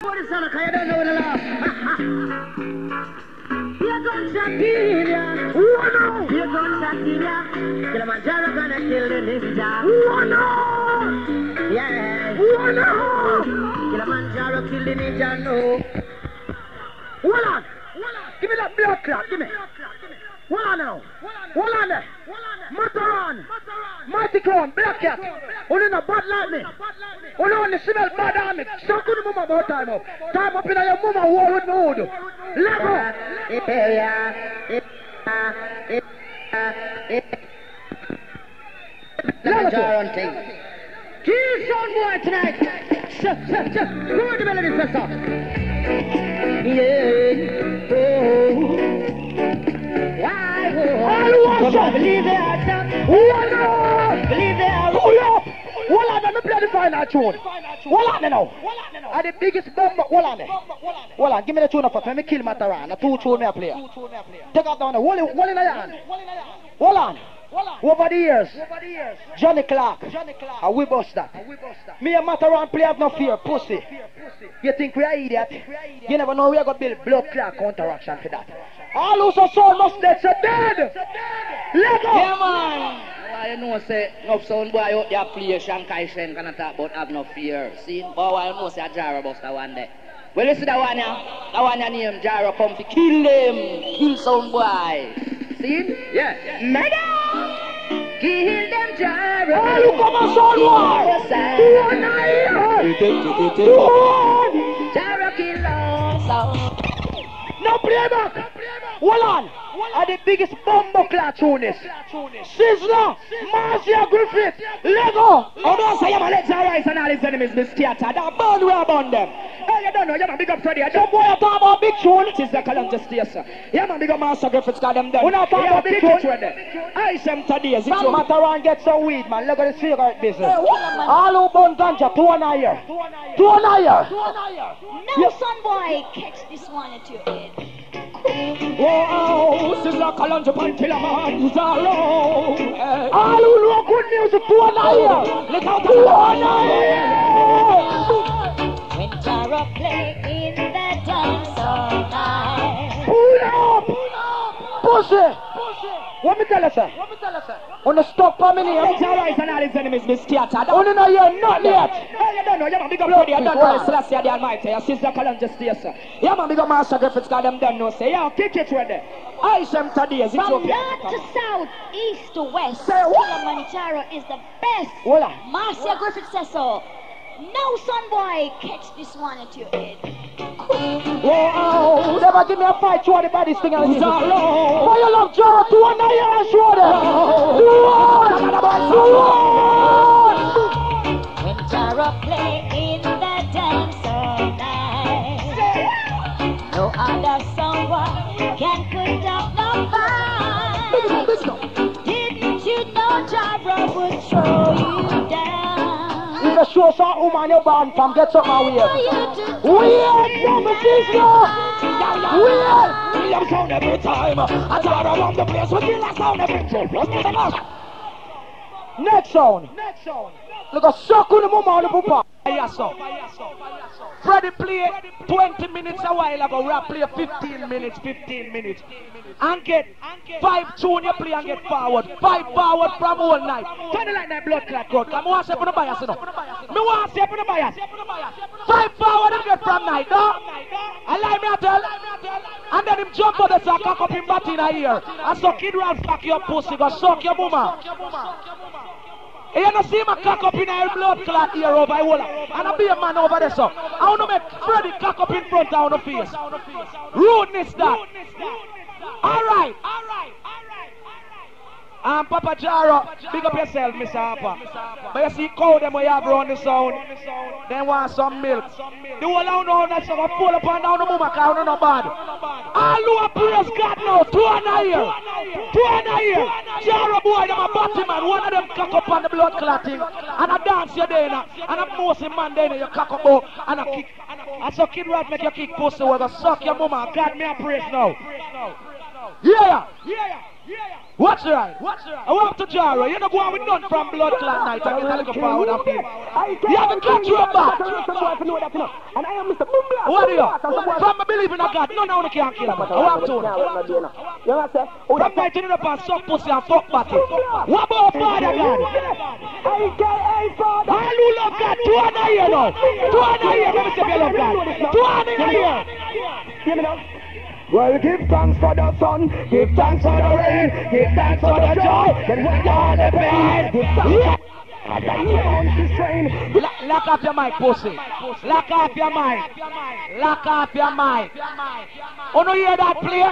What is that? I don't know the laugh. Here comes Shakira. Oh no! Here comes Shakira. Killamanjaro gonna kill the ninja. Oh no! Yeah. Oh no! Killamanjaro kill the ninja. No. Hold on. Give me that blood clot. Give me. Hold on now. Hold on there. Matterhorn. Matterhorn. Black cat. Only no bad like me. Only smell bad on me. So good mama about time up. Time up in your mama war with me hood. Let go. Kill some boy tonight. Go on the melody, sister. Yeah. Oh. All who want some. Believe they are done. Believe they are. Pull up. Hold on, let me play the final tune. Hold on now. And the biggest bomb. Hold on there. Hold on, give me the tune up first. Let me kill Matterhorn. The two tune me a player. Take out down there. Hold in the hand. Hold on. Over the years, Johnny Clark, and we bust that. Me and Matterhorn play have no fear, pussy. You think we are idiot? You never know we are going to build blood clot counteraction for that. All who's a soul must dead, so dead. Let go. Yeah, man. Why you know say no sound boy out there play Shankai Shen can talk about have no fear. See, but why you know say a Jaro buster one day. Well, you see that one here? That one your name Jaro come to kill them, kill some boy. See? Yeah. Murder! Kill them, Jaro. Oh, you come on, soul war. Jaro kill us. No playback. Hold on. And the biggest bomb clat tune is Sizzler, Marcia Griffith, Lego. Oh, don't say my legs are right and all his enemies be scattered. That band we are on them. Hey, you don't know, you're a big up Freddy. Some boy are talking about big tune. It is the Kalanja Station. Yeah, man, big up Marcia Griffith's got them done. We're not talking about big tune. I am today. From Matterhorn get some weed, man. Look at the cigarette business. All who burn ganja, 2 and a year. 2 and a year. No, son boy, catch this one at your head. Whoa, this is like Kalanja and Killamanjaro. All who know good music, 2 and a year. Look out, 2 and a year. When Jaro play in the dance all night. Pull up, pussy. What me tell you, sir? On the stop for me here. Jaro and all his enemies be scattered. Only know you're not yet. Hey, you don't know, you're a big up bloody. I don't know, Celestia the Almighty. Your sister Kalanja Station. Yeah, man, big up Master Griffith's got them done, no say. Yeah, kick it with them. I am today. From north to south, east to west, Killamanjaro is the best. Voila. Marcia Griffith says so. No, son boy, catch this one at your head. Whoa, never give me a fight, show the body thing and listen. Why you love Jaro 2 and a year and show them? When Jaro play in the dance all night, no other someone can put up no fight. Didn't you know Jaro would throw you down? You show some woman you're born from, get something weird. Weird from the sister. Weird. We sound every time. I try around the place, we kill that sound every time. Next sound. Look at suck on the mama on the papa. Yes, sir. Freddy play 20 minutes a while ago. Rap play 15 minutes. And get 5 tune you play and get forward. 5 forward from all night. Kind of like that blood clot crowd. Come on, say for the bias, you know. Me want to say for the bias. 5 forward and get from night, no? And like me I tell. And then him jump on the sack, cock up him bat in a ear. And so kid round fuck your pussy, go suck your mama. You don't see my cock up in a blood clot here over a wall. And I be a man over there, so I want to make Freddy cock up in front of the face. Rudeness that. Alright. Papa Jaro, big up yourself, Mr. Harper. But you see cow them where you have around the sound, they want some milk. The whole out on that song, pull up and down the mama car, no bad. All who are praise God now, 2 and a year. Jaro boy, them a batty man, one of them cock up on the blood clotting. And a dance you there now, and a mostly man there you cock up out, and a kick. And so kid right make you kick pussy, where you suck your mama, God me a praise now. Yeah. Watch right. I want to Jaro. You know go on with none from blood clot night. I get a little forward and feel. You have a clutch your back. And I am Mr. Bumbla. What are you? From believing in God, none of you can kill him. I want to. You know what I'm saying? From night it up and suck pussy and fuck batty. What about Father God? AKA Father. Hallelujah God. 2 and a year now. 2 and a year. Let me say you love God. 2 and a year. Hear me now? Well, give thanks for the sun, give thanks for the rain, give thanks for the joy, then we're gonna bed. Lock off your mic, pussy. Lock off your mic. Lock off your mic. Oh, no, you hear that play?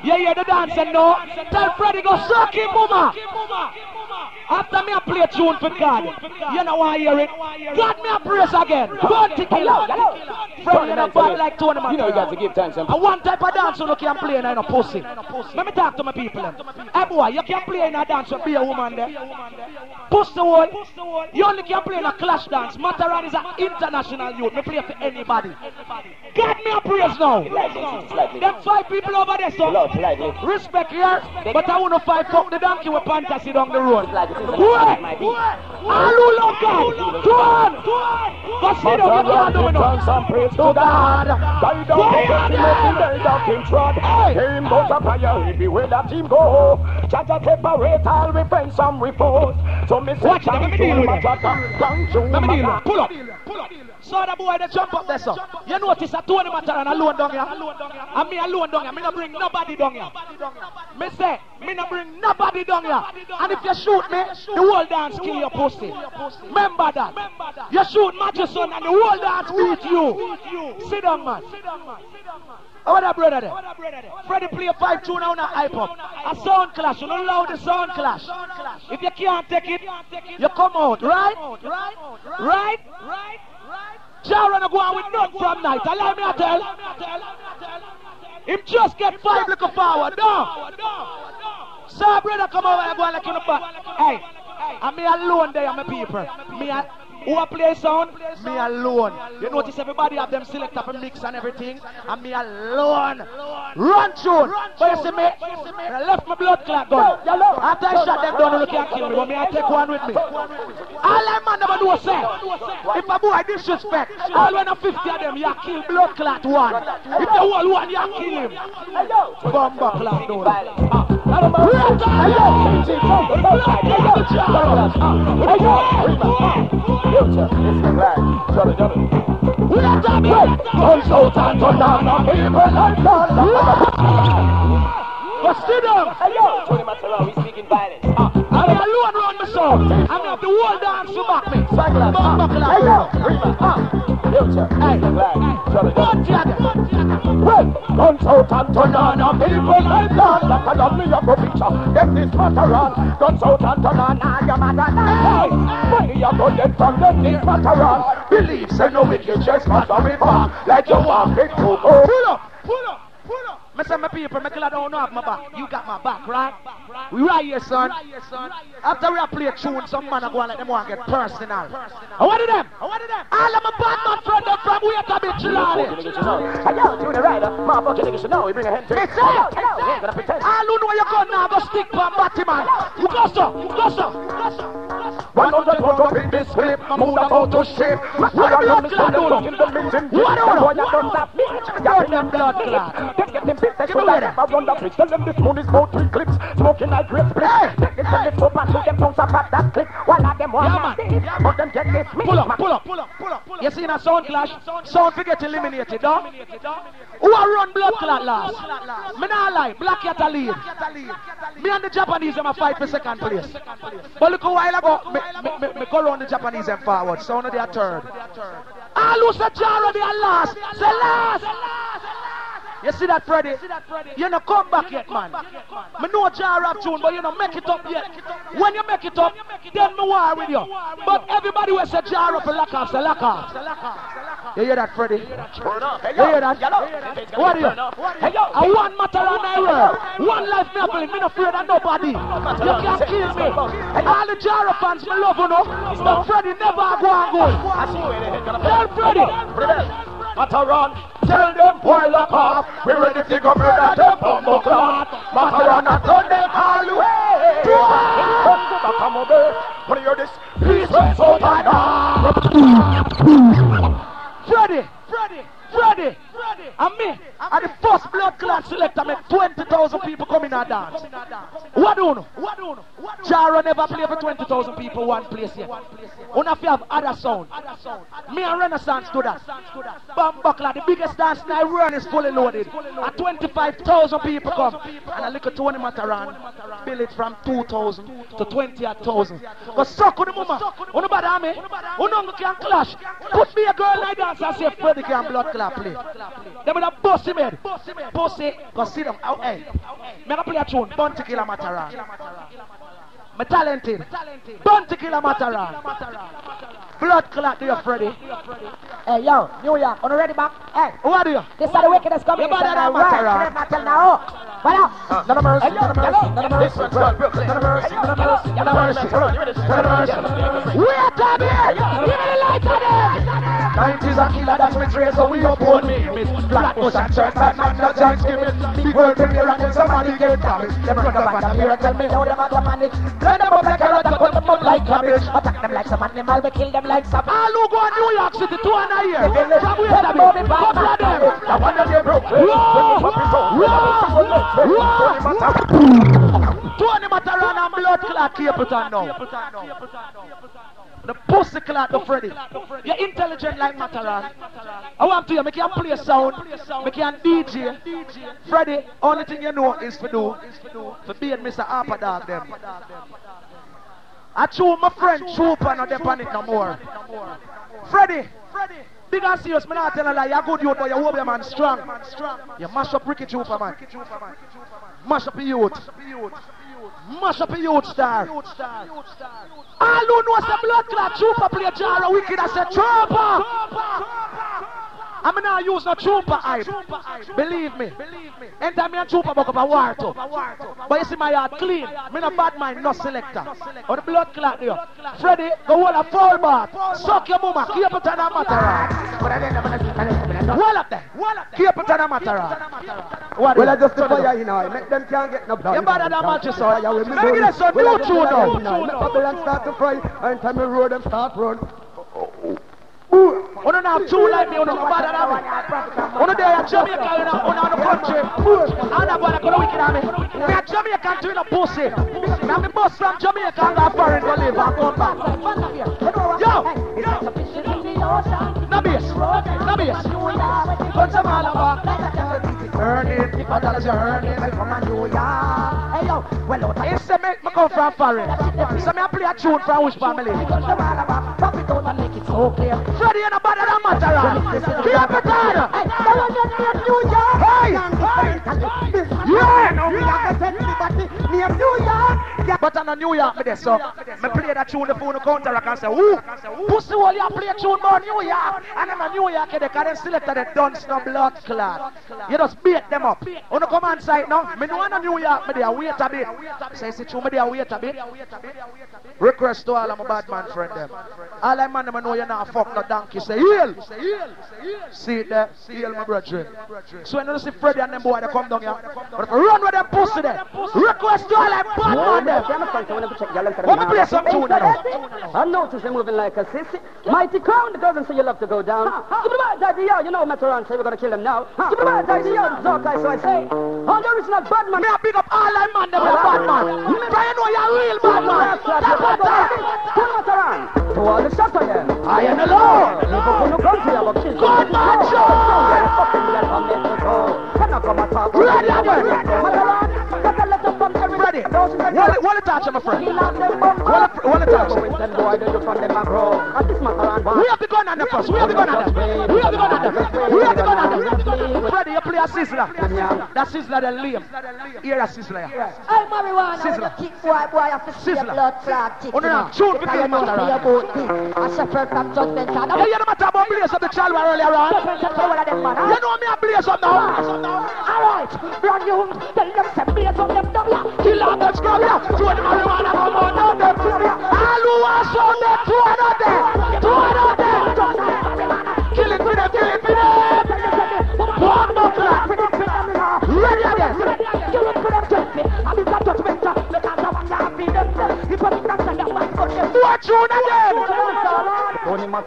You hear the dancing, no? Tell Freddy go suck him, mama. After me, I play a tune for God. You know why I hear it? God, me a praise again. Go to Killer. Freddy, you know, bad like Tony Matterhorn. You know you got to give thanks. And one type of dance you can play in a pussy. Let me talk to my people. Hey, boy, you can play in a dance with be a woman there. Push the wall. You only can play in a clash dance. Matterhorn is an international youth. Me play for anybody. God, me a praise now. Them 5 people over there, so respect here. But I want to fight fuck the donkey with fantasy down the road. Hallelujah, God. Go on. But see, don't get on doing some praise to God. Guide up the him trod. Him goes up higher everywhere that him go. Jaja separate all we friends some repose. So me say watch it, let me deal with it. Let me deal with it. Pull up. So the boy they jump up there, so. You notice that Tony Matterhorn alone down here. And me alone down here. Me not bring nobody down here. Me say, me not bring nobody down here. And if you shoot me, the whole dance kill your pussy. Remember that. You shoot Matterhorn and the whole dance beat you. Sit down, man. How that brother there? Freddy play a 5 tune on a hype up. A sound clash. You don't allow the sound clash. If you can't take it, you come out, right? Right? Jaro no go on with none from night. Allow me to tell. Him just get 5 little forward. No. So brother come over and go like in the back. Hey, I'm me alone there, my people. Who a play sound? Me alone. You notice everybody have them select up a mix and everything. And me alone. Run tune. But you see me? I left my blood clot gun. After I shot them down, you can't kill me. But me I take one with me. All that man never do say. If a boy disrespect, all when a 50 of them, you kill blood clot one. If the whole one, you kill him. Bomba clot down. Future, it's the flag. We are talking Consultant on the people like that. But sit down. Hey yo, Tony Matterhorn, we speaking violence. I'm alone around the song. I'm have the whole dance to back me. Bomba clot. Hey yo, Future, it's the flag. Well, consultant on the people like that. That I love me up a picture. Get this Matterhorn. Consultant on your Matterhorn. Money you go get from the this Matterhorn. Believe say no with your chest matter me back. Like you want it to go. Pull up. Me say my people, me glad I don't have my back. You got my back, right? We right here, son. After we play a tune, some man are going like them want to get personal. I wanted them. All of my bad man friend up from way to be chillin'. Hey yo, to the rider, motherfucking nigga should know. We bring a hand to it. All who know you got now, go stick for Batty man. You go so. 100 will go in this clip, move about to shape. What the blood clot do? What them blood clot? Get them pissed, they should have run the bridge. Tell them this moon is about 3 clips, smoking like great split. Take this and lift up and shoot them pounds apart that clip. One of them want to but them get this me. Pull up. You see in a sound clash, sound forget eliminated, dog. Who a run blood clot last? Me not lie, Black Cat a lead. Me and the Japanese them a fight for 2nd place. But look a while ago, me go round the Japanese them forward. Sound of their 3rd. All who say Jaro they are last. Say last. You see that, Freddy? You no come back yet, man. Me know Jaro have tune, but you no make it up yet. When you make it up, then me war with you. But everybody will say Jaro for lock off, say lock off. You hear that, Freddy? You hear that? What are you? I want Matterhorn I world. One life me happening, me no afraid of nobody. You can't kill me. All the Jaro fans, me love you know. But Freddy never go and go. Tell Freddy. Matterhorn, tell them boy lock off. We ready to go murder them bumbo clot. Matterhorn and turn them all away. Come over, when you hear this, please raise out and Freddy, and me, and the first blood clot selector, make 20,000 people come in and dance. What do you know? Jaro never play for 20,000 people one place yet. If you have other sound. Me and Renaissance do that. Bumbuckler, the biggest dance in Iran is fully loaded. And 25,000 people come. And a little Tony Matterhorn build it from 2,000 to 28,000. But suck on the mama. Uno bad me. Uno can clash. Put me a girl like dance and say Freddy can blood clot play. They will have bossy made. Bossy, go sit down. Oh, hey. Me play a tune. Born to kill a Matterhorn. Me talented. Born to kill a Matterhorn. Blood clot, do you, Freddy? Hey, yo, New York, on the ready back? Hey, what do you? This is the wickedest coming. You better than Matterhorn. Now. What up? none of mercy, none of mercy, none of mercy, none of mercy, none of mercy, none of mercy, none of mercy, none of mercy. We're coming! Give me the light on it! 90s a killer, that's my trace, so we uphold me. Miss Flatbush and Church, that man, no chance, give it. Big world premiere and then somebody get damaged. Them run up and here and tell me how them are gonna manage. Turn them up like a rat and put them up like cabbage. Attack them like some animal, we kill them like some. All who go to New York City 2 and a year. From where to be? Couple of them. The one that they broke. Tony Matterhorn and blood clot Capleton now. The pussy clot to Freddy. You're intelligent like Matterhorn. I want to you, make you play sound, make you DJ. Freddy, only thing you know is to do, for being Mr. Harper Dog them. I chew my friend Trooper not depend it no more. Freddy, big and serious, me not tell a lie, you're good youth, but you hope your man strong. You mash up Ricky Trooper, man. Mash up the youth. Mash up a youth star. All who knows the blood clot Trooper play Jaro wicked, I said Trooper. I'm not use no Trooper hype. Believe me. Anytime me and Trooper buck up a war too. But you see my heart clean. Me no bad mind, no selector. Or the blood clot there. Freddy, go hold a foul bath. Suck your mama. Keep it on a Matterhorn. Wall up there. Keep it on a Matterhorn. Well, I just fire you know. Make them can't get no blood. You better than Manchester. Maybe that's some new tune now. Babylon start to fry. And time you roll them start run. You don't have two like me, you don't bother than me. You don't there at Jamaica, you know, on the country. I'm not going to go wicked on me. Me at Jamaica to in a pussy. Now me bus from Jamaica and go foreign to live and come back. Yo! No bass. Put some all over. Earn it, if I dollars you earn it, come and do ya. Hey yo, well out. He said me come from foreign. So me I play a tune from which family? Pop it out and make it so clear. Freddy and a bad than Matterhorn. Keep it on. Hey! Yeah! But I'm a New York, me there, so me play that tune the phone counter. I can say, woo! Pussy all you play tune more New York. And I'm a New York, they can't select the dunce no blood clot. You just beat them up. You don't come on site now. Me know I'm a New York, me there, wait a bit. Say, see you, me there, wait a bit. Request to all of my bad man friend them. All I man them know you're not fuck no donkey. Say, heal! See it there? Heal my brethren. So when you see Freddy and them boy, they come down here. But if you run with them pussy there, request to all them bad man them. Let me play some tune now. I notice you're moving like a sissy. Mighty Crown, the doesn't say you love to go down. Give me the bad idea, you know Matterhorn say we're gonna kill him now. Give me the bad idea, Zorkai, so I say. All the original bad man. Me a big up all them man, them are bad man. Try you know you're real bad man. That's what Matterhorn. To all the shots again. I am the Lord. God man show. Ready again. Ready. What a touch, my friend. What a touch. We have the gun on the first. We have the gun on the Ready, you play a sizzler. That sizzler the lame. Here a sizzler. Hey, marijuana, kick boy, have to see your blood clot. Oh no, shoot me game on. I suffer from judgment. You know matter about blaze up the child earlier on. You know me a blaze up now. Alright, run you, tell them to blaze up them double. Kill out the scrub, yeah. Throw the marijuana, come on down them. All who are so dead, throw it out there. Kill it with them. One more clap. Ready again.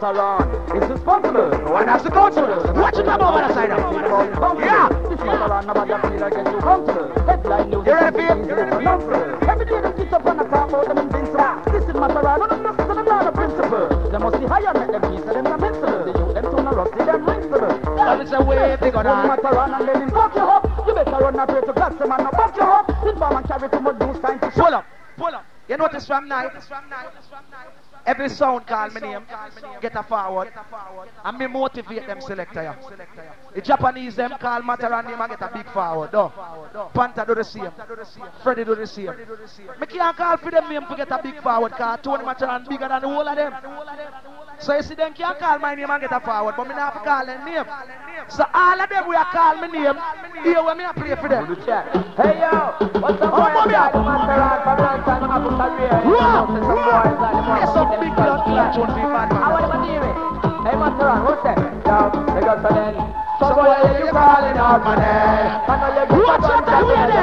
Matterhorn is responsible. No one has to go to it. What you come over the side of? Yeah. This Matterhorn, nobody feel like get you comfortable. Headline news. You ready for it? Every day they sit up and talk about them invincible. This is Matterhorn, no, no, no, no, no, principle. They must be higher, make them peace, them not invincible. They use them to not rusty, them invincible. That is the way they go down. Matterhorn and let him fuck you up. You better run and pray to God, some man no fuck you up. This man carry too much news time to pull up. You notice from night, every sound call my name, get a forward, and me motivate them selector. Yeah. The Japanese them call Matterhorn name and get a big forward. No. Panther do the same. Freddy do the same. Me can't call for them name to get a big forward because Tony Matterhorn bigger than the whole of them. So you see them can't call my name and get a forward, but me not have to call them name. So all of them we are call my name, here when me a play for them. Hey yo, what's up, boy? Matterhorn for long time, I'm a career. Yes, some big blood clot won't be bad, man. I want to hear it. Hey Matterhorn, what's that? Yo, they got to then. So boy, you calling out my name. I know you get what's up there with it?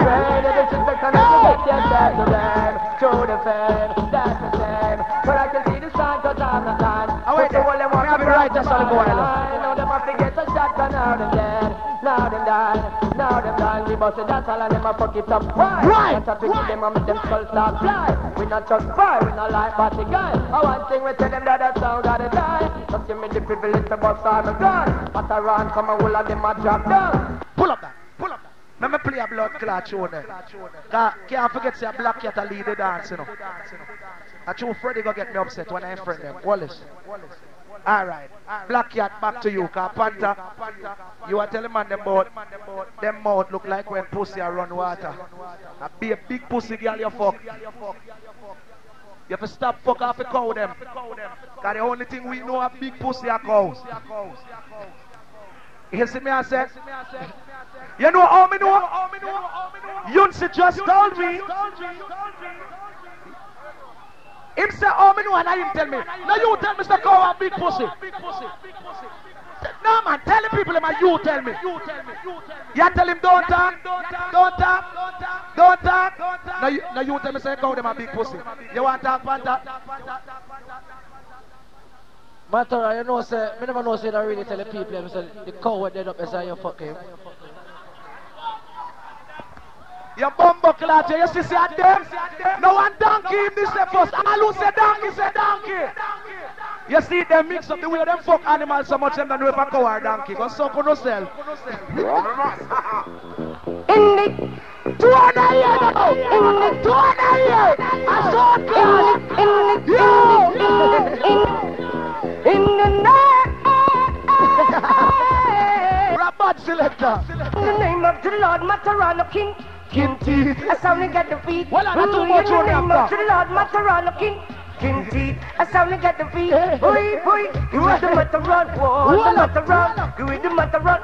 This is the kind of get to them. Show the fame, that's the same. But I can see the sign cause I'm not time. Oh wait, we have it right, that's all the boy. I know them have to get a shotgun, now them dead. Now them died, now them died. We busted that all and them a fuck it up. Why? That's a pity them and make them skull start fly. We not just fire, we not like party guys. I one thing we tell them that that sound gotta die. Just give me the privilege to bust all my gun. Matterhorn come and all of them a drop down. Pull up that. Let me play a blood clot show there. Can't forget say a black cat a lead the dance, you know. I true Freddy go get me upset when I friend them. Wallace. Alright. Black cat back to you, cause Panther, you are telling man them about them mouth look like when pussy a run water. A big pussy girl you fuck. You have to stop fuck off a cow them. Cause the only thing we know a big pussy are cows. You see me I said? You know how me know? Yunsi just told me. Him say how me know and I didn't tell me. Now you tell me Mr. Cow a big pussy. No man, tell the people him and you tell me. You tell him don't talk. Now you tell me say Cow them a big pussy. You want to talk Panther? Matterhorn, you know, say, I never know, say, I really tell the people, I say, the cow were dead up, I say, you fuck him. You bumbo clot, you see them? No one donkey in this first. All who say donkey. You see them mix up the way them fuck animals so much them don't know if a cow or donkey. Because some could not sell. In the 200 years now, in the 200 years, I saw in the night. Rabat selector. In the name of the Lord, Matterhorn, King teeth. I soundly get the feet. Well, I too much in the name of the Lord, Matterhorn, King teeth. I soundly get the feet. Boy, you with the Matterhorn, the Matterhon. You with the Matterhon,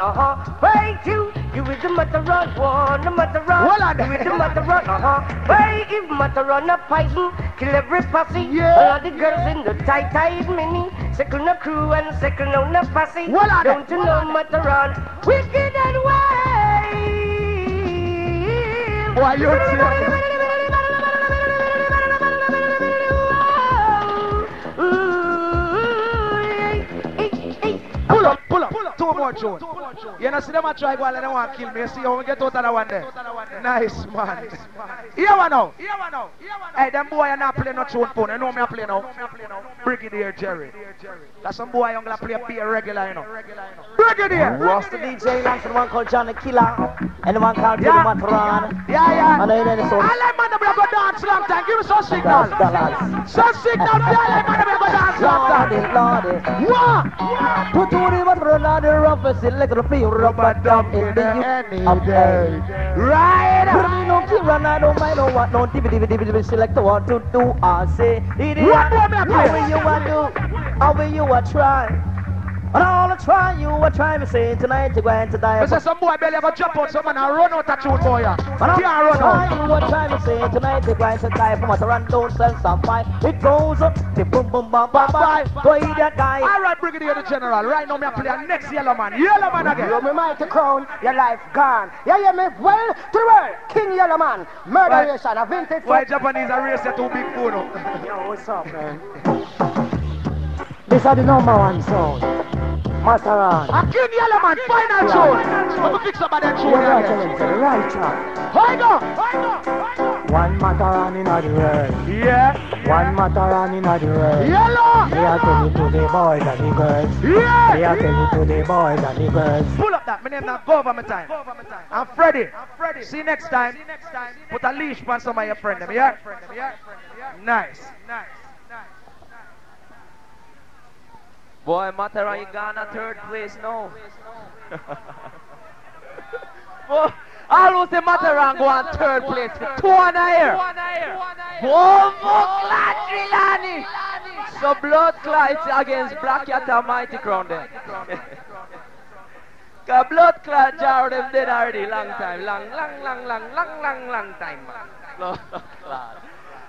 Wait, you with the Matterhon, the Matterhon. You with the Matterhon, Wait, if Matterhon a poison, kill every posse. All of the girls in the tight mini. Second a crew and second on a posse. Don't you know Matterhon? Wicked and wild. Why you say? Pull up. Two more Joan. You know, see them a try go and they want to kill me. You see how we get out of that one there? Nice, man. Here one now. Hey, them boy are not playing no tune phone. You know me I play now? Brigadier Jerry. That's some boy I'm going to play a beer regular, you know. Brigadier! What's the DJ Lance and one called Johnny Killer and the one called Killamanjaro. Yeah. And then the song. I like man to go dance long time. Give me some signal. Some signal. I like man to go dance long time. Lordy. What? Put on the Matterhorn on the roughest electric feel rubber dump in the any day. Right. No Kira, I don't mind no what no DVD selector want to do. I say it is how you want to, how you want to try. And all I try, you are trying to say tonight you're going to die. I say some boy belly ever jump out, some man and run out of tune for you. And all I try, you are trying to say tonight you're going to die. From Matterhorn, don't sell some fight. It goes up, the boom boom bam bam bam. Boy, that guy. Alright, Brigadier the General. Right now, me play a next yellow man. Yellow man again. You me mighty crown, your life gone. You hear me? Well, to the world, King Yellow Man, murderation, a vintage. Why Japanese are race you too big food? Yo, what's up, man? This is the #1 sound. Matterhorn. I King Yellowman, final tune. Let me fix up that tune again. Right track. Hold on. One Matterhorn in the world. Yeah. One Matterhorn in the world. Yellow. They are telling to the boys and the girls. Yeah. They are telling to the boys and the girls. Pull up that. My name not go over my time. I'm Freddy. See you next time. Put a leash on some of your friends. Yeah? Nice. Boy, Matterhorn, you gone 3rd place now. Boy, all who say Matterhorn go on 3rd place for 2 and a year. Oh, blood Trilani. So blood clot against Black Cat and Mighty Crown then. Cause blood clot jar them dead already long time. Long time, man. Blood clot.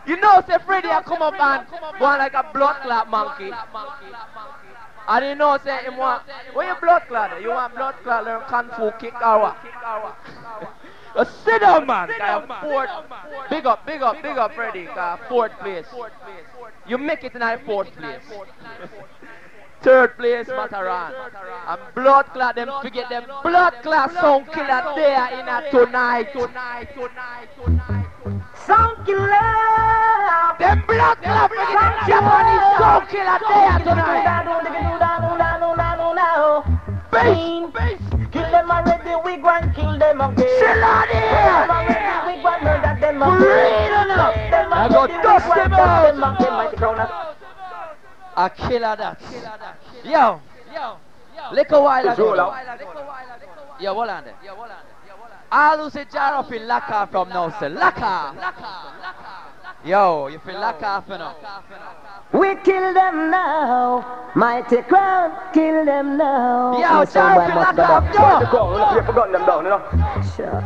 You know, say Freddy I come up and go on like a blood clot monkey. And you know, say him want, when you blood clot, you want blood clot learn kung fu kick or what? Sit down, man. Big up, Freddy. 4th place. You make it in 4th place. 3rd place, Matterhorn. And blood clot, them forget them blood clot sound killer there in a tonight. Sound killer. Them blood clot forget them Japanese sound killer there tonight. Bass. Kill them already, we go and kill them again. Chill out here. We go and murder them again. Breathe enough. I go dust them out. A killer that. Yo. Little while ago. Yo, hold on there. All who say jar up in Laka from now say Laka. Yo, you feel Laka for now. We kill them now, mighty crown, kill them now. Yo, jar up in Laka. You forgot them down, you know. Sure.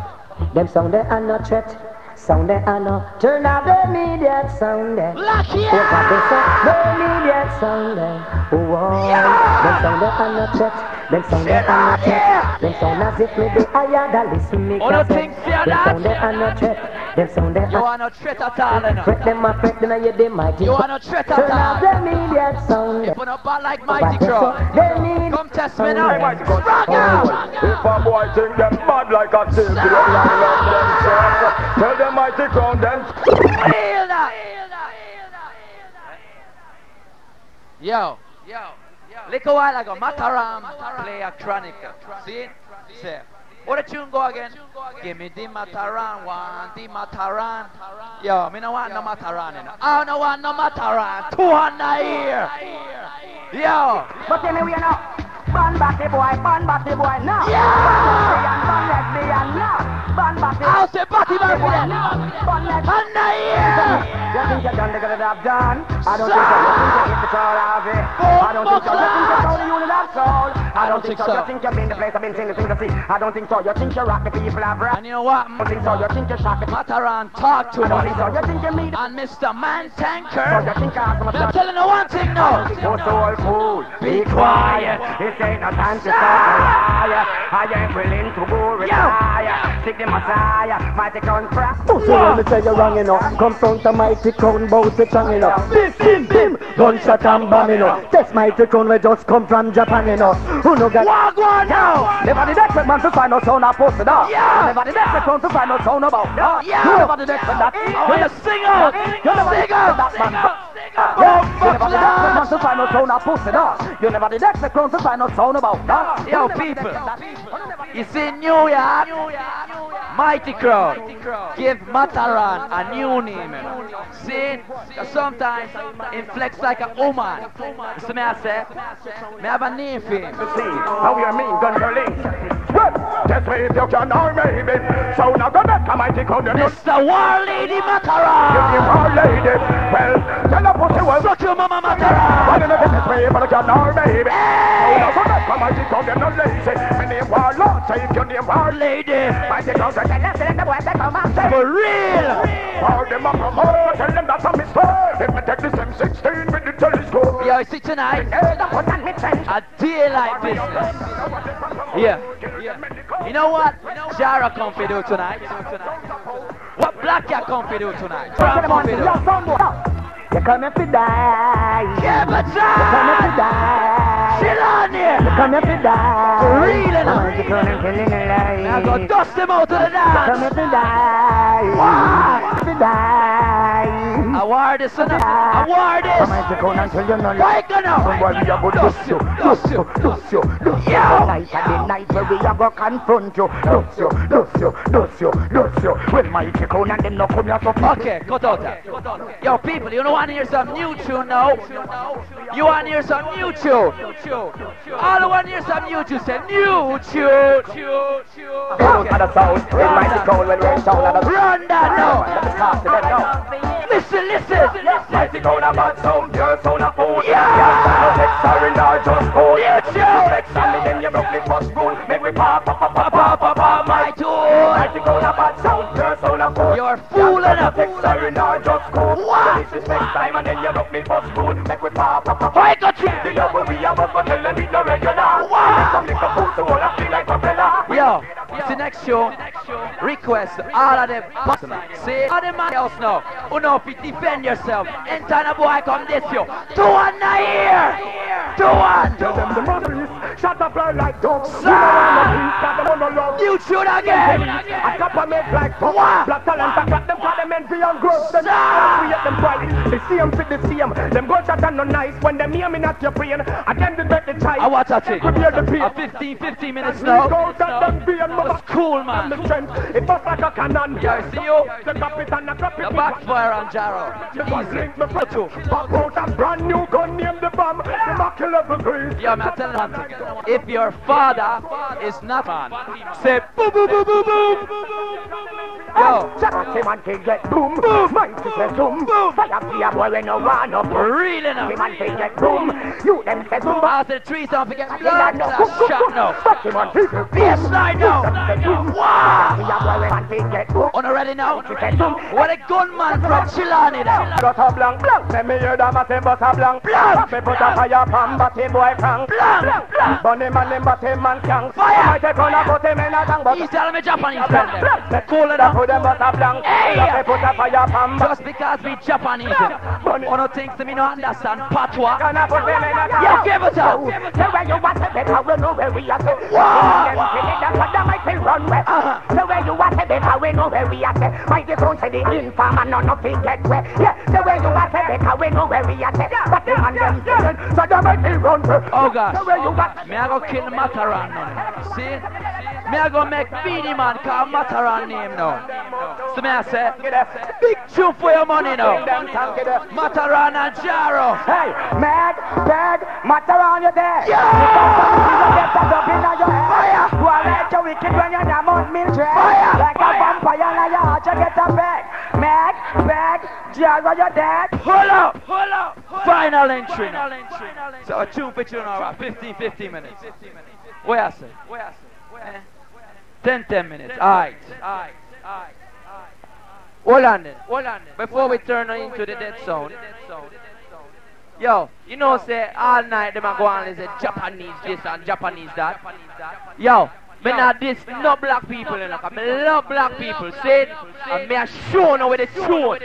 Them sound they are not threat. Sound they are no. Turn off the immediate sound they. Lucky. The immediate sound they. Whoa. Them sound they are not threat. Them sound they are not threat. Them sound as if me be higher than listen me. Oh, don't think fear them that. sound they are not threat. Them sound they You are. are not threat at all, you know. Threat them a threat them and you the mighty. You are not threat Turn off at the all. immediate sound they. You put up ball like Mighty Crow. Come test me now. Mighty Rock Crow. out. If a boy think them bad like a silk, tell them Mighty Crown then. Feel that. Yo. Little while ago, Matterhorn play a chronic. See? Say. What the tune go again? Give me the Matterhorn, want the Matterhorn. Yo, me no want no Matterhorn. I don't want no Matterhorn. 200 here. Yo. But tell me we are not. Ban batty boy now. Yeah. Ban lesbian now. Ban batty. I'll say Batty Boy for them. 100 here. You think you're done, they're gonna have done. I don't think so. You think you hit the crowd of it. I don't think so. You think you're only unit of soul. I don't think so. You think you've been the place I've been seeing the thing to see. I don't think so. You think you rock the people of rap. And you know what? I don't think so. You think you shock the Matterhorn talk too I don't think so. much. You think you meet And Mr. Man so. Tanker. You think I have some I'm telling you one thing now. Oh, soul fool, be quiet. This ain't no time to start a riot. I ain't willing to go retire. Stick the Messiah, mighty crown press. So when me say you're wrong, you know, come front a mighty crown, bout it tongue, you know. Bim, gunshot and bomb, you know. This mighty crown we just come from Japan, you know. Who know that? Wagwan now. Never did expect man to find no sound and post it up. Yeah. Never did expect man to find no sound about that. Yeah. You never did expect that. I want to sing out. You never did Sing out. expect that, man. Oh, You never did expect man to find no sound and post it up. You never did expect man to find no sound about that. Yo, people. You see New York, Mighty Crowd give Matterhorn a new name. See, sometimes it flex like a woman. You see me I say? Me have a name for him. See how you mean gun Berlin. Well, just wait if you can or maybe. So now go back to Mighty Crown. Mr. War Lady If you Matterhorn. are lady, well, tell her pussy well. Suck your mama Why Matterhorn. don't you just wait if you can or maybe. So now go back to Mighty Crown. Them not lazy. My name war Lord. Say if your name war Lady. Mighty Crown. Say let the boy take a man. For real. Or them up from home. Tell them that's a mistake. If me take this M16 with the telescope. Yo, see tonight, a daylight business. Yeah. You know what Jara come to do tonight? What Black Cat come to do tonight? Brown come to do. You come here to die. Yeah, but You come here to die. chill on here. You come here to die. Real enough. I'm just gonna kill in the light. Now go dust them out of the You come here dance. to die. Why? To die. Award this, son. Award Come this. on, you go until you know. Why gonna? Somebody a go dust you, dust you, dust you, dust you. Night and the night where we a go confront you. Dust you, dust you, dust you, dust you. When my chick on and them no come here to fuck. Okay, cut out that. Yo, people, you don't want to hear some new tune now? You want to hear some new tune? All who want to hear some new tune, say new tune. Go to the south, when my chick on when we're down at the Run that now. Let me talk to them now. Listen, listen. My chick on a bad sound, pure sound of food. Yeah. Next surrender, just go. New tune. Next time, then you broke the first rule. Make we pop, pop, pop, pop, pop, pop, pop. My My tune. chick on a bad sound, pure sound of food. You're fooling up. Next surrender, just go. What? This is next time, and then you broke the first rule. Make we pop, pop, pop, pop. Why got you? The young we have us, but tell them it's no regular. Some liquor food to all of feel like propeller. Yo, the next show, request all of them. See, all them man else now, who know if you defend yourself, enter the boy come this yo. 2-1 now here. 2-1. Tell them the mother is shut up like dogs. You shoot again. I got a make like pop. What? Black talent, I got them for them men beyond growth. Them create them pride. They see them fit the same. Them gunshots are no nice when them hear me not your brain. I them did bet the child. I watch that thing. Prepare the pain. 15 minutes now. That's cool, man. It was like a cannon. Yeah, see you. The capitan, The backfire on Jaro. Easy. Pop out a brand new gun named the bomb. The Mac 11 Grease. Yo, man, tell them something. If your father is not man, say boom, boom, boom, boom, boom. Yo, Say man can get boom, boom. Mine to say boom, boom. Fire fear boy when no one up. real Say enough. man can get boom. You them say boom. After the trees, don't forget blood. Shot now. Stop him on people. Baseline now. Wow. Fear boy when man can get boom. On already now. Say boom. What a gunman from Chilani there. Got a blank, blank. Let me hear them a say but a blank, blank. Me put a fire from batty boy frank, blank, blank. Bunny man them batty man can't. Fire. I take on a put him in a gang, but He's telling me Japanese friend there. cool it up. Put them but a blank. Hey. Me put a fire from Just because we Japanese, one of things that me no understand patois. gonna put them in a gang. You give it up. The way you want to better, we know where we are. Wow. That's what them might be run with. The way you want to better, we know where we are. My difference say the informer, no nothing get wet. Yeah, the way you want to better, we know where we are. But them and them saying, so they might be run with. Oh gosh, The way you want. me I go kill Matterhorn now. See? Me I go make Beanie Man call Matterhorn name now. So me I say, big tune for your money now. Matterhorn and Jaro. Hey, mad, bad, matter on you there. Fire! You are like a wicked when you're not on military. Fire! Like a vampire in your heart, you get a bag. Mad, bad, Jaro, you're dead. Pull up! Final entry now. So a tune for tune, alright. 15 minutes. Where I say? 10 minutes. Alright. Hold on then. Before we turn into the dead zone. Yo, you know say all night them a go on and say Japanese this and Japanese that. Yo, me not this no black people in me love black people, see it? And me a show now with the truth.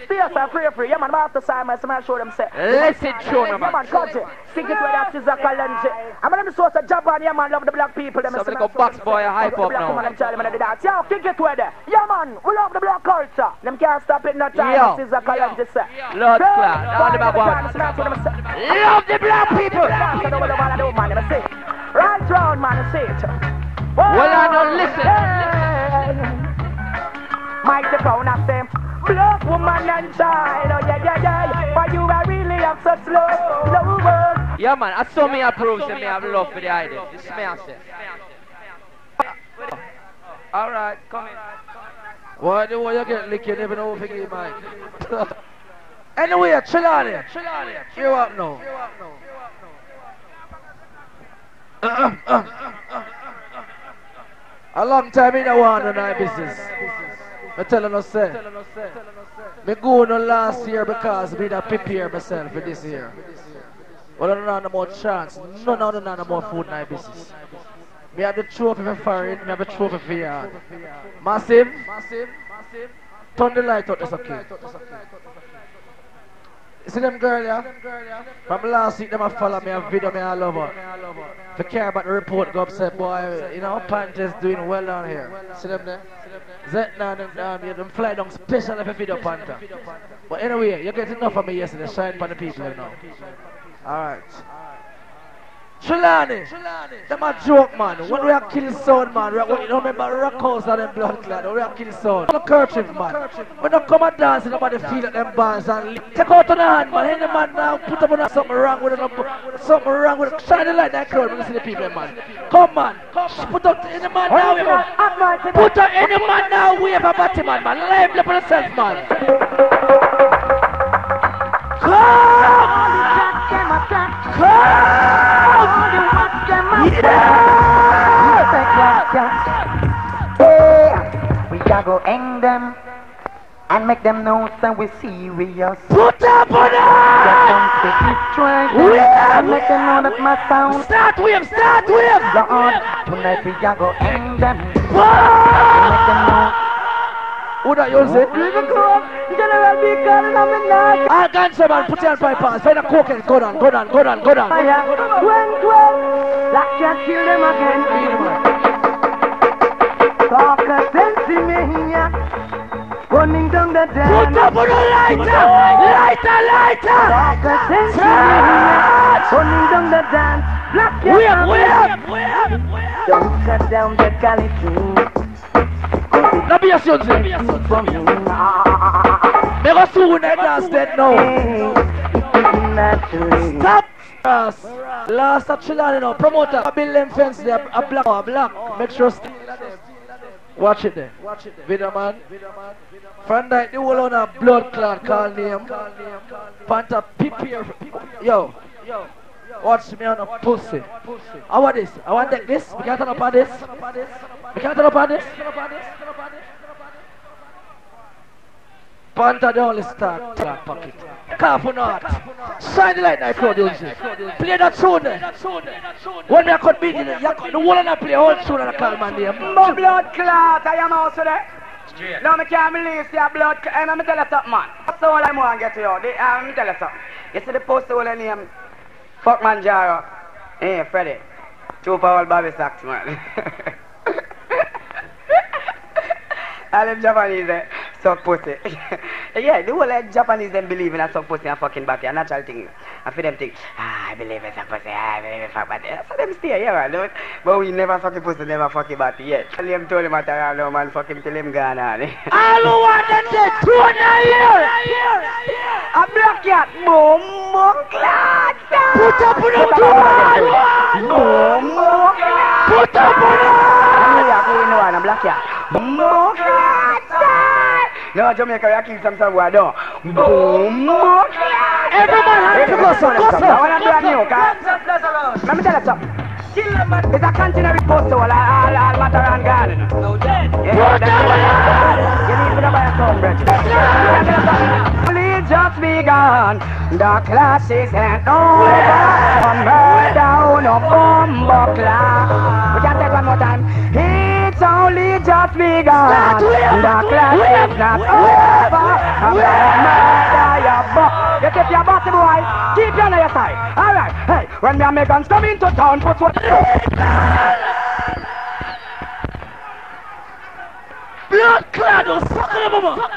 Fierce and free. Yeah, man, I have to sign my smash show them say. Listen show no Yeah, man, man. country. Sing it where that is a challenge. I'm gonna be source of Japan, yeah, man, love the black people. Them So like a box boy a hype up black now. woman, them tell them they dance. Yeah, kick it where there. Yeah, man, we love the black culture. Them can't stop it no time. Yo. This is a challenge, say. Lord class, all the back one. Love the black people. Right round, man, say it. Well, I don't listen. Microphone of them. Black woman and child. Oh, yeah. But you are really have such low words. Yeah man, I saw me approve say me have love for the idea. This me I say. Alright, come in. Why do you get licked? You never know if you get mine. Anyway, chill on it. Cheer up now. A long time in a one on our business. I tell you say. Me go no last year because me not prepare myself for this year. Well, I don't have no more chance. No more food in our business. Me have the trophy for foreign, me have the trophy for yard. Massive. Turn the light out, that's okay. See them girl, yeah? From last week, them a follow me a video me all over. If you care about the report, go up say, boy, you know, Panthers doing well down here. See them there? Zetna and them fly down special if you feed up Panther. But anyway, you get enough of me yesterday, shine for the people, you know. Alright. Trelawney, them a joke, man. When we are kill sound, man, you don't remember rock house and them blood clot. We are kill sound. No kerchief, man. We don't come and dance, nobody feel at them bands and take out on the hand, man. Any man now put up on something wrong with it. Something wrong with it. Shine the light that crowd when you see the people, man. Come, man. Put up any man now, man. Put up any man now, we have a body, man. Live up on yourself, man. We gotta go hang them and make them know that we serious. Put up on it! And make them know that my sound. Start with Lord, tonight we gotta go hang them. Make them know. Who that use it? General Beacon and I'm in that. I can't say, man, put your hand by pass. Find a cocaine. Go down. When, like can't kill them again. Talk a sense in me, running down the dance. Put up on the lighter. Talk a sense in me, running down the dance. Black cat. Don't cut down the quality. Let me ask you something. Never soon that dance dead now. Stop us. Last of Trelawney now. Promoter. A building fence there. A black. Make sure. Watch it there. Video man. From that the whole on a blood clot call name. Panther prepare. Yo. Watch me on a pussy. I want this. I want this. We can't turn up on this. Panther the only start pocket. Careful not. Shine the light night crowd music. Play that tune there. When me cut beat the whole of them play all tune and I call my name. No blood clot, I am also there. No, I can't believe your blood clot. I'm tell you something, man. That's all I want to get to you. I'm tell you something. You see the poster all name Killamanjaro. Hey, Freddy. 2 power Bobby Sacks, man. All them Japanese suck pussy. Yeah, the whole Japanese them believe in a suck pussy and fucking body, a natural thing. And for them think, I believe in suck pussy, I believe in fuck body. So them stay, yeah, man. But we never fuck pussy, never fuck body yet. All them told him at around now, man, fuck him till him gone on. All who want them dead, 2 here. A black cat, boom, clot. Put up on the Boom, clot. Put up on the a black cat. Boom, no, Jamaica, you kill some boy, no. Boom, everyone has to go, son. I want to do a new, okay? Let me tell you something. Killamanjaro is a continuary post all Matterhorn garden. No dead. You need to buy a song, bro. Please just be gone. The classes ain't over. Murder down a bomb clock. We can take one more time. It's only just begun. The class is not over. Murder your butt. You keep your body, boy. Keep your on your side. Alright. Hey, when the Americans come into town, put what? Blood clot, suck it up,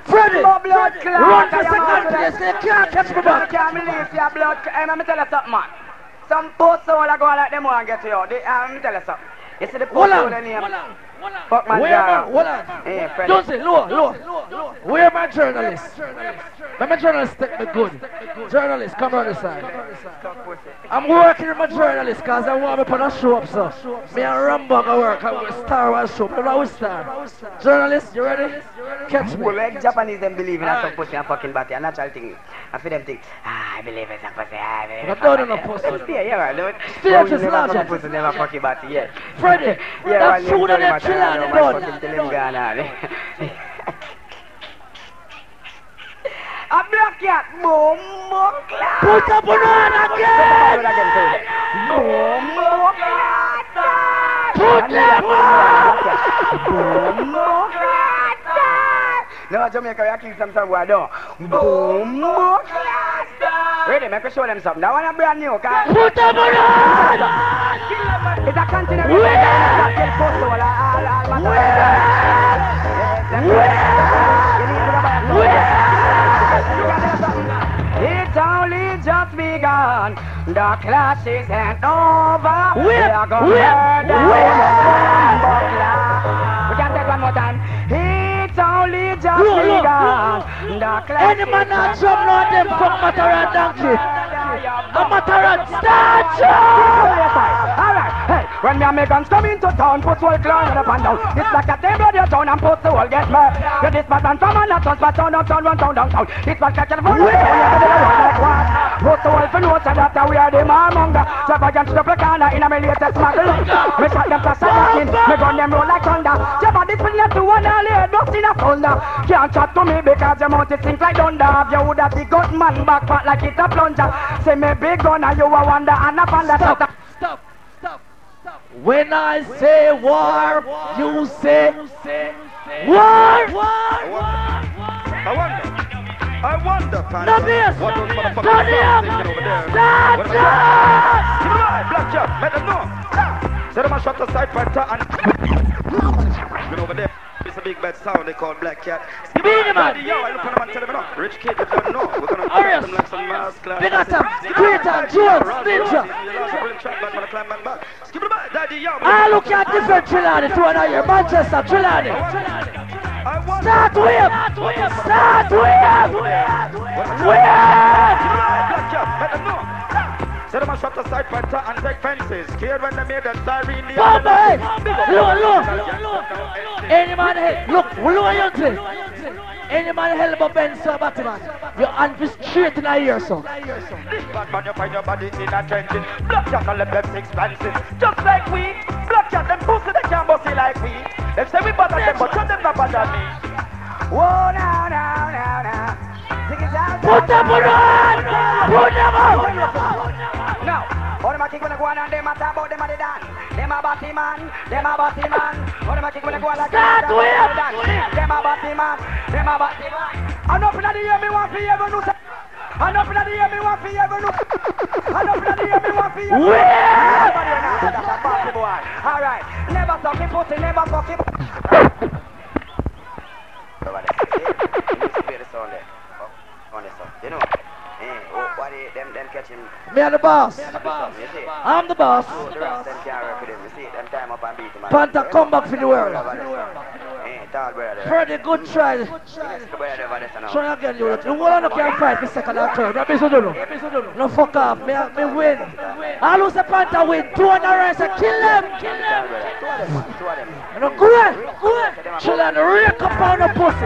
Freddy, blood clot. Run for second place, they can't catch me back. I can't believe your blood clot. Hey, let me tell you something, man. Some posts all go like them want to get to you. Let me tell you something. You see the post all the name? Killamanjaro. Hey, Freddy. Don't say, low. Where my journalists? Let my journalists take me good. Journalists, come on this side. I'm working with my journalists because I want me to put a show up, so. Me and Rambo go work. I will Star Wars show. But I will star. Journalists, you ready? Catch me. Well, like Japanese, them believe in a some pussy and fucking body, a natural thing. And for them think, I believe in some pussy, I believe in some pussy. Them stay, yeah, right? Stay just never some pussy, never fucking body, yeah. Freddy, that's true that they're chilling done. A black cat, boom, clot. Put up on again. Boom, clot. Put them on. Boom, clot. No, Jamaica, you kill some boy, no. Boom, boom. Ready, make me show them something. That one is brand new, okay? Put them around! It's a continent. It's only just begun. The clash isn't over. We are going to we can take one more time. It's only just begun. The clash any man not jump on them from Matterhorn donkey. A Matterhorn statue! Alright, hey, when me and my guns come into town, put whole clown up and down. It's like a table of your town and put the whole get me. Get this pattern from a not but town uptown, run town downtown. It's like catching the phone, like what? Put the whole for notes and that we are the marmonger. So if I can stop the corner in a my latest smuggle. Me shot them fast and walking, me gun them roll like thunder. Jab on this thing to one all head, not in a thunder. Can't chat to me because your mouth it sink like thunder. If you would have the gun man back pat like it's a plunger. Say me big gun and you a wonder and a panda. Stop. When I say war, you say war. I wonder, No this. what those motherfuckers Turn it up. thinking over there. Start. Give me right, black job, let them know. Say them a shot aside fighter and get over there. It's a big bad sound they call Black Cat. Give me the man. Yo, I look at them and tell them no. Rich kid, you don't know. We're gonna Arias. them like some mass class. Big up them. Creator, Jones, Ninja. Skip the back, daddy, yo. I look at different Trillani to another year. Manchester, Trillani. Start with him. Say them a shot aside fighter and take fences. Scared when they made that siren. Look. Any man help. Look, loyalty. Any man help a Ben so Batman. Your hand is straight in the ear, so. Bad man, you find your body in a trenches. Black cat and let them expenses. Just like we. Black cat, them pussy, they can't bossy like we. They say we bother them, but them not bother me. Whoa, now. Put them on! Now, all them a kick when they go on and them a talk about them a the dance. Them a batty man. All them a kick when they go on like Start them with him. Them a batty man. And up in the ear me want to ever know. And up in the ear me want to ever know. Alright, never talking pussy, never talking. You know, what them catching. Me and the boss. I'm the boss. Panther come back for the world. Pretty good try. Try again, you. The one can fight for second and third. That means you don't know. No fuck off. Me win. I lose the Panther win. 200 rounds. Kill them. You know, go ahead. Chill and rake up on the pussy.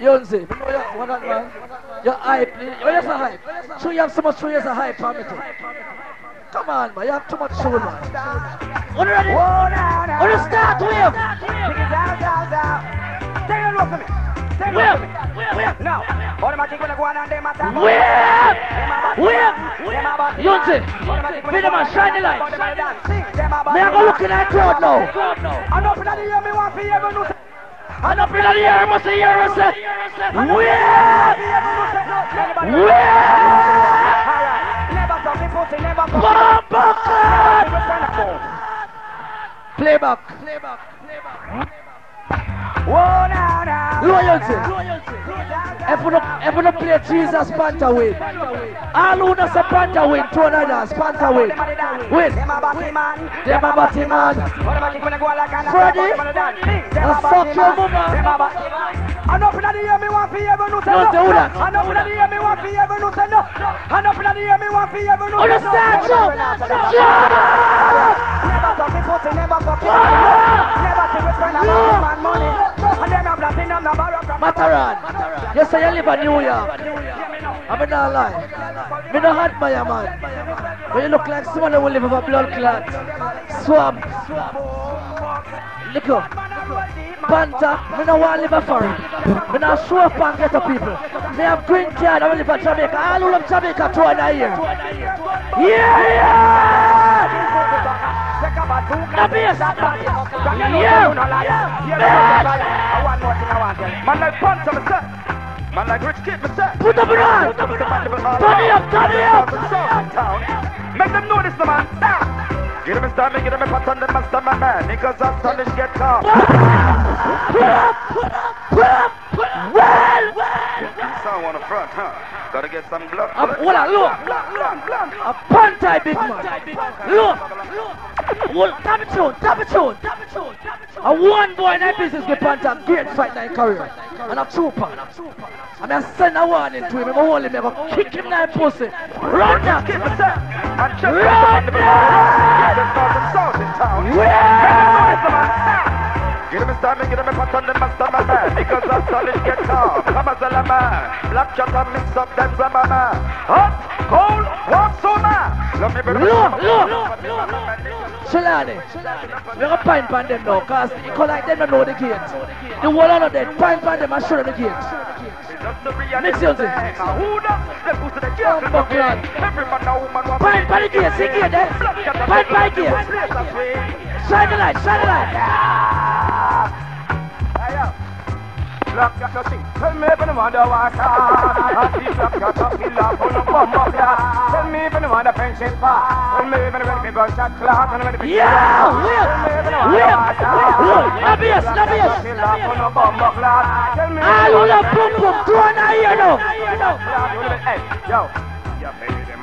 Yonzi, you know what that man? You're hype. When you say hype, so you have so much 3 years of hype on me too. Come on, man, you have too much soul, man. What are you ready? What you start with? Take it for me. Whip. Now, all them a kick when they go on and them a talk. Whip. Yonzi, be the man, shine the light. Me I go look in that crowd now. And up in the ear me want to ever know. And up in the air, must hear us say, Playback. Loyalty. If you don't play Jesus, Panther win. All who don't say Panther win, 200 dance, Panther win. Win. Them a batty man. Freddy, fuck your mama. And up in the ear me want to ever know. Don't do that. And up in the ear me want to ever know. And up in the ear me want to ever know. Understand, Joe? Never talking pussy, never talking. Never think we spend a man money. And them a platinum, no borrow from Matterhorn. You say you live in New York. I'm not lying. Me no admire, man. But you look like someone who live with a blood clot. Swamp. Look up. Panther, me no want to live a foreign. Me no show up and get up people. Me have green card, I live in Jamaica. All who love Jamaica throw in a year. Yeah! One more thing I want to tell you. Man like punch on myself. Man like rich kid myself. Put up your hand. Turn it up, turn it up. Make them know this, the man. Get him a star, get him a pat on the master, my man. Niggas astonished, get calm. Put up. Well. Sound on the front, huh? Gotta get some blood. Look. A panther, big man. Look. Tap it tune. A one boy in that business get panther, great fight in career. And a trooper. I mean, I send a warning to him. I'm hold him, I'm gonna kick him in the pussy. Run now. Get him a star, get him a pat on the master, my man. Because I'm solid, get calm. Come as a man. Black shot and mix up that drama, man. Hot, cold, warm, sauna. Look. Shalani. We're going to pine pan them now, because you call like them don't know the gate. The whole lot of them, pine pan them and show them the gate. Mix you see. Pine pan the gate, see gate there? Pine pan the gate. Shine the light. Black cat no sing. Tell me if you want the water. I see black cat no kill up on the bomb up ya. Tell me if you want the friendship bar. Tell me if you want the gunshot clock and when the yeah, Nabias. All of the boom go on here now. Yo, penny them.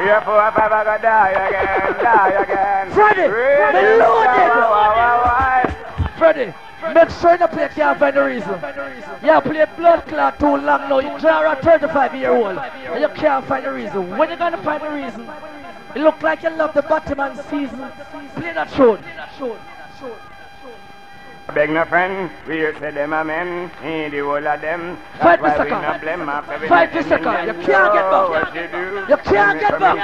If I ever die again. Freddie, Freddie, make sure you play can't find the reason. You play blood clot too long now. You draw a 35-year-old and you can't find the reason. When you gonna find the reason? It look like you love the Batman season. Play that tune. Beg no friend, we say them a men, the whole of them. 5 seconds. 5 seconds. You can't get back. You can't get back.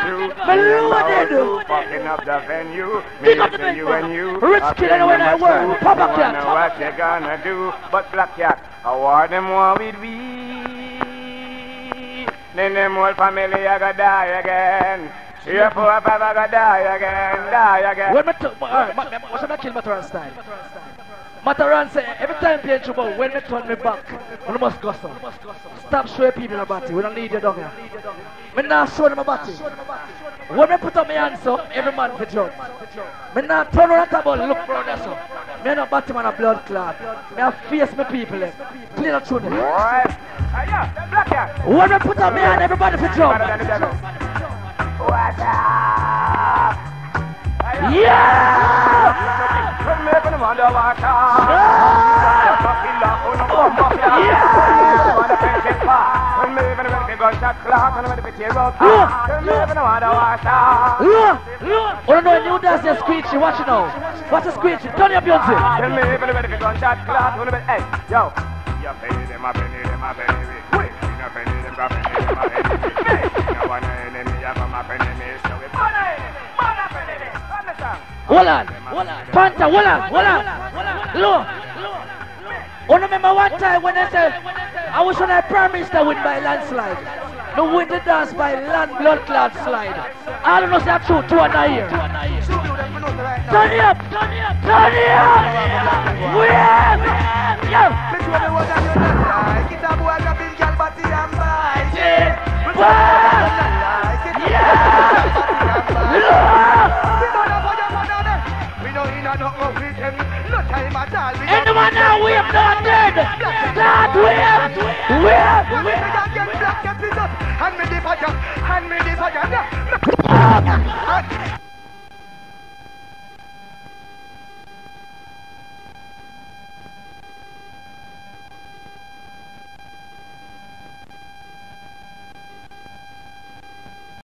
But what they do? Fucking up the venue. Pick up the venue. Rich kid anywhere in the world. Papa Cat. I know what you gonna do, but Black Cat, I want them one with we. Then them whole family I gotta die again. Here for a father gotta die again. When what's that kill Matterhorn style? Matterhorn say every time playing trouble, when me turn me back, we must go some. Stop showing people a body, we don't need you down here. Me not show them a body. When me put up my hands up, every man for jump. Me not turn around the ball, look around there so. Me not body man a blood clot. Me a face my people them. Play that tune. When me put up my hand, everybody for jump. What's up? Yeah! Oh no, you dance your squeegee, watch it now. Watch the squeegee, turn your Beyonce. Hey, yo. Hold on. Panther, hold on. Look. You remember one time when I said I was on a Prime Minister win by landslide. No win the dance by land blood clot slide. I don't know if that's true, 2 and a year. Turn it up. Anyone now, we have not dead. God, we have. Hand me the fire.